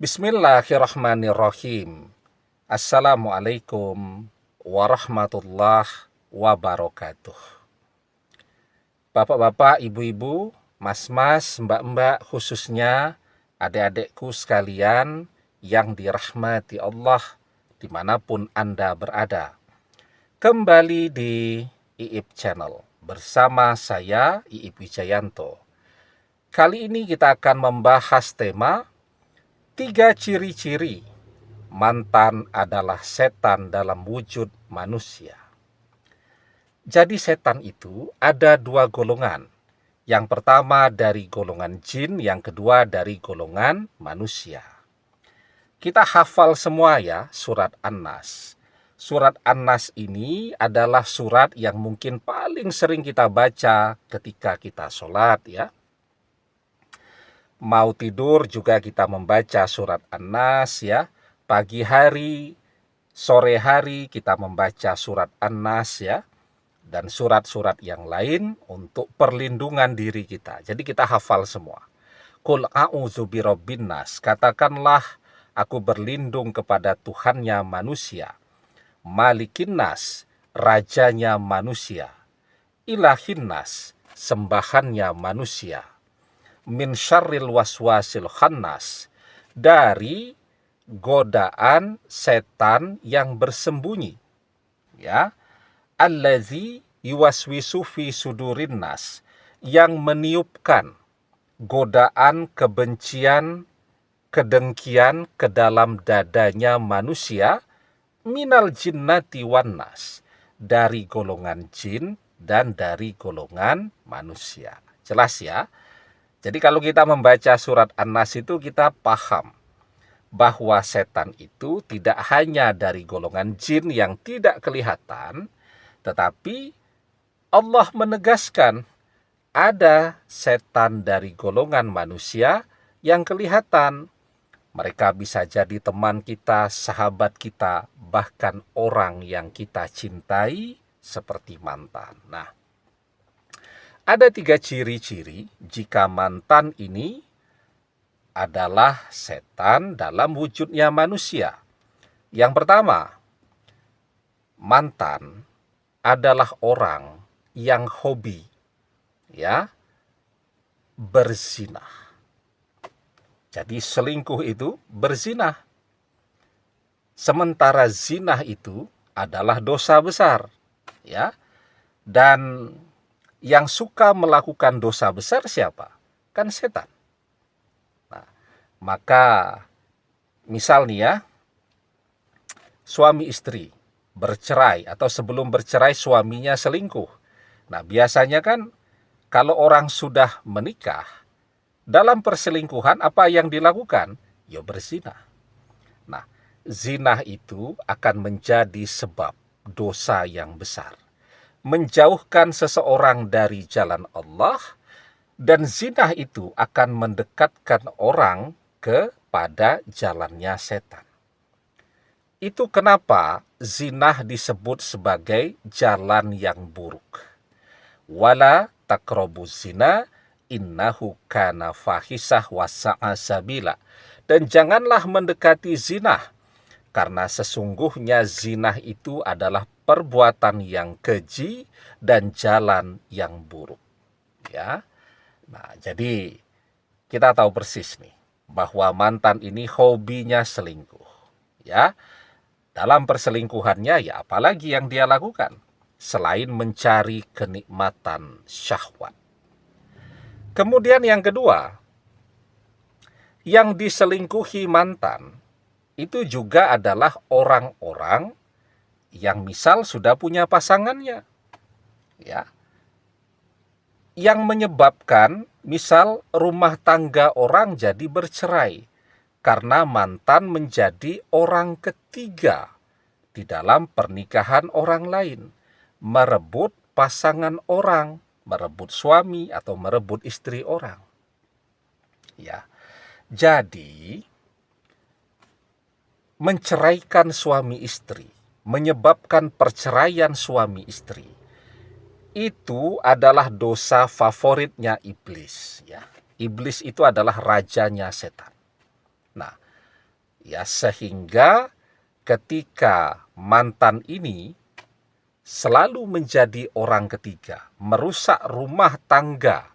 Bismillahirrahmanirrahim. Assalamualaikum warahmatullahi wabarakatuh. Bapak-bapak, ibu-ibu, mas-mas, mbak-mbak, khususnya adik-adikku sekalian yang dirahmati Allah dimanapun Anda berada. Kembali di Iip Channel bersama saya, Iip Wijayanto. Kali ini kita akan membahas tema 3 ciri-ciri mantan adalah setan dalam wujud manusia. Jadi setan itu ada 2 golongan. Yang pertama dari golongan jin, yang kedua dari golongan manusia. Kita hafal semua ya surat An-Nas. Surat An-Nas ini adalah surat yang mungkin paling sering kita baca ketika kita sholat ya. Mau tidur juga kita membaca surat An-Nas ya. Pagi hari, sore hari kita membaca surat An-Nas ya. Dan surat-surat yang lain untuk perlindungan diri kita. Jadi kita hafal semua. Qul a'udzu birabbin nas. Katakanlah aku berlindung kepada Tuhannya manusia. Malikin nas, rajanya manusia. Ilahin nas, sembahannya manusia. Min syarril waswasil khannas, dari godaan setan yang bersembunyi ya, allazi yuwaswisu fi sudurin nas, yang meniupkan godaan kebencian, kedengkian ke dalam dadanya manusia, minal jinnati wan nas, dari golongan jin dan dari golongan manusia. Jelas ya? Jadi kalau kita membaca surat An-Nas itu kita paham bahwa setan itu tidak hanya dari golongan jin yang tidak kelihatan, tetapi Allah menegaskan ada setan dari golongan manusia yang kelihatan. Mereka bisa jadi teman kita, sahabat kita, bahkan orang yang kita cintai seperti mantan. Nah, ada 3 ciri-ciri jika mantan ini adalah setan dalam wujudnya manusia. Yang pertama, mantan adalah orang yang hobi ya berzinah. Jadi selingkuh itu berzinah. Sementara zinah itu adalah dosa besar ya. Dan yang suka melakukan dosa besar siapa? Kan setan. Nah, maka misal nih ya, suami istri bercerai atau sebelum bercerai suaminya selingkuh. Nah, biasanya kan kalau orang sudah menikah, dalam perselingkuhan apa yang dilakukan? Ya berzinah. Nah, zinah itu akan menjadi sebab dosa yang besar, menjauhkan seseorang dari jalan Allah, dan zinah itu akan mendekatkan orang kepada jalannya setan. Itu kenapa zinah disebut sebagai jalan yang buruk. Wala taqrabuz zina innahu kana fahisah wa sa'a sabila. Dan janganlah mendekati zinah, karena sesungguhnya zinah itu adalah perbuatan yang keji dan jalan yang buruk. Ya. Nah, jadi kita tahu persis nih bahwa mantan ini hobinya selingkuh. Ya. Dalam perselingkuhannya ya apalagi yang dia lakukan selain mencari kenikmatan syahwat. Kemudian yang kedua, yang diselingkuhi mantan itu juga adalah orang-orang yang misal sudah punya pasangannya ya, yang menyebabkan misal rumah tangga orang jadi bercerai karena mantan menjadi orang ketiga di dalam pernikahan orang lain, merebut pasangan orang, merebut suami atau merebut istri orang ya. Jadi menceraikan suami istri, menyebabkan perceraian suami istri, itu adalah dosa favoritnya iblis ya. Iblis itu adalah rajanya setan. Nah, Ya, sehingga ketika mantan ini selalu menjadi orang ketiga, merusak rumah tangga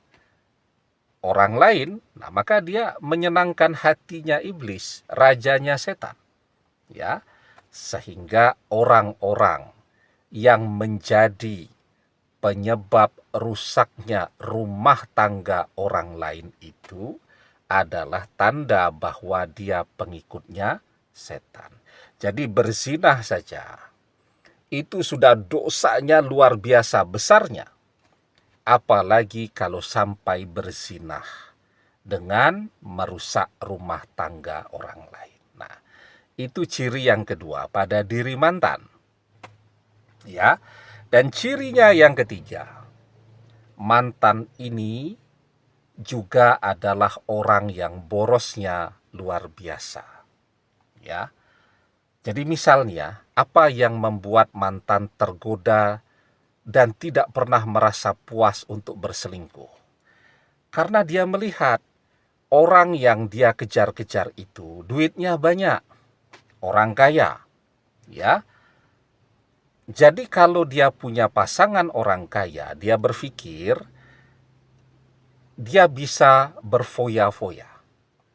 orang lain, nah maka dia menyenangkan hatinya iblis, rajanya setan. Ya, sehingga orang-orang yang menjadi penyebab rusaknya rumah tangga orang lain itu adalah tanda bahwa dia pengikutnya setan. Jadi berzinah saja itu sudah dosanya luar biasa besarnya. Apalagi kalau sampai berzinah dengan merusak rumah tangga orang lain. Nah, itu ciri yang kedua pada diri mantan. Ya. Dan cirinya yang ketiga, mantan ini juga adalah orang yang borosnya luar biasa. Ya. Jadi misalnya, apa yang membuat mantan tergoda dan tidak pernah merasa puas untuk berselingkuh? Karena dia melihat orang yang dia kejar-kejar itu duitnya banyak, orang kaya. Ya. Jadi kalau dia punya pasangan orang kaya, dia berpikir dia bisa berfoya-foya.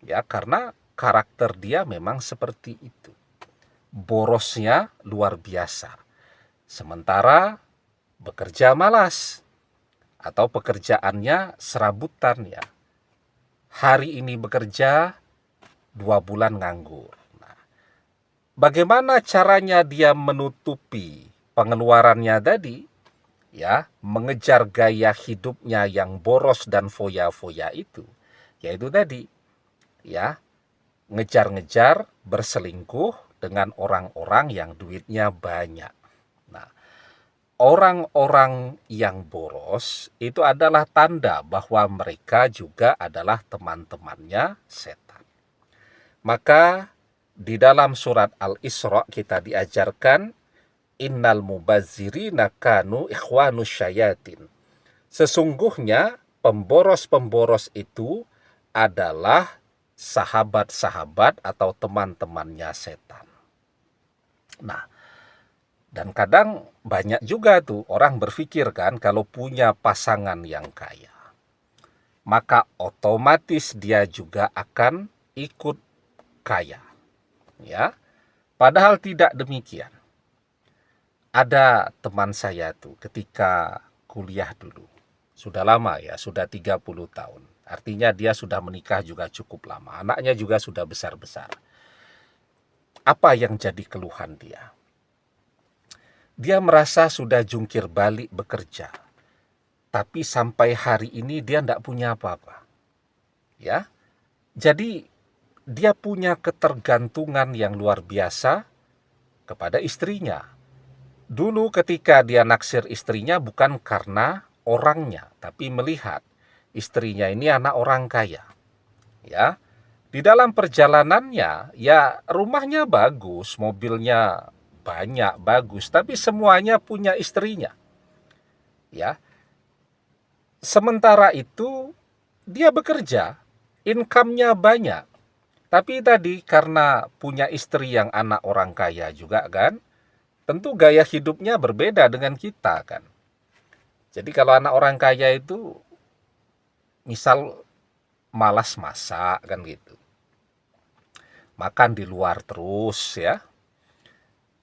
Ya, karena karakter dia memang seperti itu. Borosnya luar biasa. Sementara bekerja malas atau pekerjaannya serabutan ya. Hari ini bekerja, 2 bulan nganggur. Nah, bagaimana caranya dia menutupi pengeluarannya tadi? Ya, mengejar gaya hidupnya yang boros dan foya-foya itu, yaitu tadi, ya, ngejar-ngejar berselingkuh dengan orang-orang yang duitnya banyak. Nah, orang-orang yang boros itu adalah tanda bahwa mereka juga adalah teman-temannya setan. Maka di dalam surat Al-Isra kita diajarkan innal mubazzirina kanu ikhwanus syayatin. Sesungguhnya pemboros-pemboros itu adalah sahabat-sahabat atau teman-temannya setan. Nah, dan kadang banyak juga tuh orang berpikir kan kalau punya pasangan yang kaya, maka otomatis dia juga akan ikut kaya. Ya, padahal tidak demikian. Ada teman saya tuh ketika kuliah dulu, sudah lama ya, sudah 30 tahun. Artinya dia sudah menikah juga cukup lama, anaknya juga sudah besar-besar. Apa yang jadi keluhan dia? Dia merasa sudah jungkir balik bekerja, tapi sampai hari ini dia tidak punya apa-apa. Ya, jadi dia punya ketergantungan yang luar biasa kepada istrinya. Dulu ketika dia naksir istrinya bukan karena orangnya, tapi melihat istrinya ini anak orang kaya. Ya, di dalam perjalanannya, ya rumahnya bagus, mobilnya banyak, bagus, tapi semuanya punya istrinya. Ya, sementara itu dia bekerja, income-nya banyak, tapi tadi karena punya istri yang anak orang kaya juga kan, tentu gaya hidupnya berbeda dengan kita kan. Jadi kalau anak orang kaya itu misal malas masak kan gitu, makan di luar terus ya,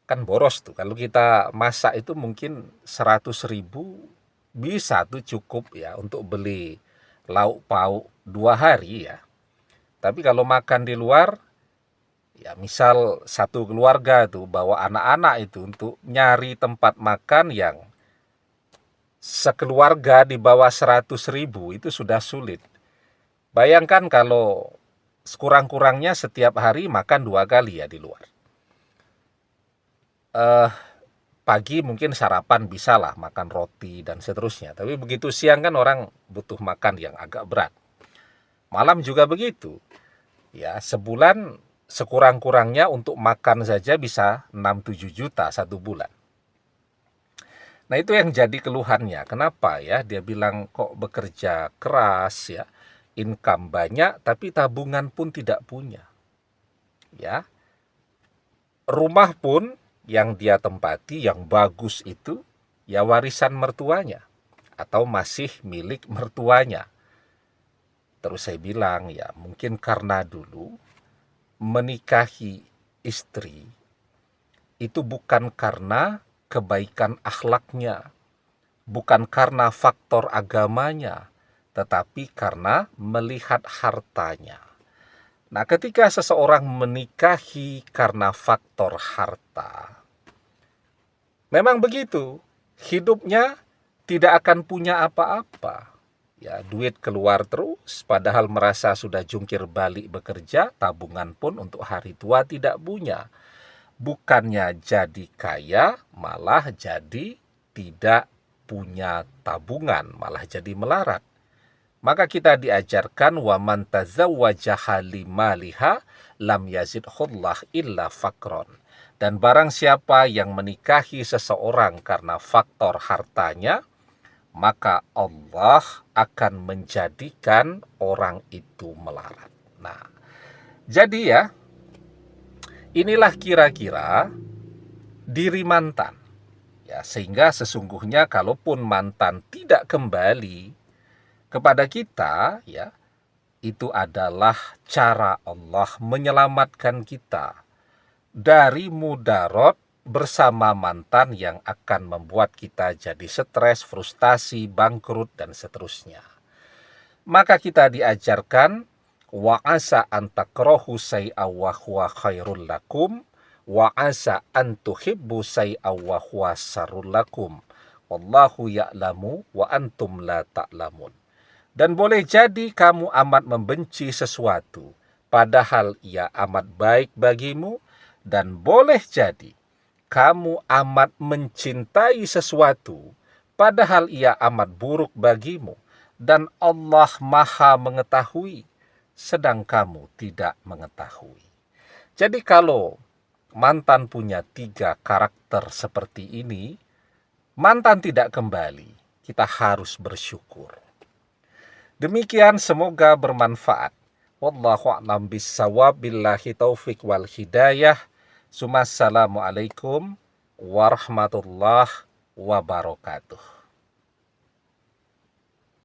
kan boros tuh. Kalau kita masak itu mungkin 100.000 bisa tuh cukup ya untuk beli lauk pauk 2 hari ya. Tapi kalau makan di luar, ya misal satu keluarga tuh bawa anak-anak itu untuk nyari tempat makan yang sekeluarga di bawah 100.000 itu sudah sulit. Bayangkan kalau sekurang-kurangnya setiap hari makan 2 kali ya di luar. Pagi mungkin sarapan bisa lah makan roti dan seterusnya. Tapi begitu siang kan orang butuh makan yang agak berat. Malam juga begitu. Ya, sebulan sekurang-kurangnya untuk makan saja bisa 6-7 juta 1 bulan. Nah, itu yang jadi keluhannya. Kenapa ya? Dia bilang kok bekerja keras ya, income banyak tapi tabungan pun tidak punya. Ya. rumah pun yang dia tempati yang bagus itu ya warisan mertuanya atau masih milik mertuanya. Terus saya bilang, ya mungkin karena dulu menikahi istri itu bukan karena kebaikan akhlaknya, bukan karena faktor agamanya, tetapi karena melihat hartanya. Nah, ketika seseorang menikahi karena faktor harta, memang begitu, hidupnya tidak akan punya apa-apa. Ya, duit keluar terus, padahal merasa sudah jungkir balik bekerja, tabungan pun untuk hari tua tidak punya. Bukannya jadi kaya, malah jadi tidak punya tabungan, malah jadi melarat. Maka kita diajarkan wa man tazawwajaha limaliha lam yazidhullah illa fakron. Dan barang siapa yang menikahi seseorang karena faktor hartanya, maka Allah akan menjadikan orang itu melarat. Nah, jadi ya, inilah kira-kira diri mantan. Ya, sehingga sesungguhnya kalaupun mantan tidak kembali kepada kita, ya, itu adalah cara Allah menyelamatkan kita dari mudarat bersama mantan yang akan membuat kita jadi stres, frustasi, bangkrut, dan seterusnya. Maka kita diajarkan wa asa an takrahu syai'a wa huwa khairul lakum wa asa an tuhibbu syai'a wa huwa syarrul lakum wallahu ya'lamu wa antum la ta'lamun. Dan boleh jadi kamu amat membenci sesuatu padahal ia amat baik bagimu, dan boleh jadi kamu amat mencintai sesuatu padahal ia amat buruk bagimu, dan Allah Maha mengetahui sedang kamu tidak mengetahui. Jadi kalau mantan punya 3 karakter seperti ini, mantan tidak kembali, kita harus bersyukur. Demikian, semoga bermanfaat. Wallahu a'lam bissawab, billahi taufik wal hidayah. Assalamualaikum warahmatullahi wabarakatuh.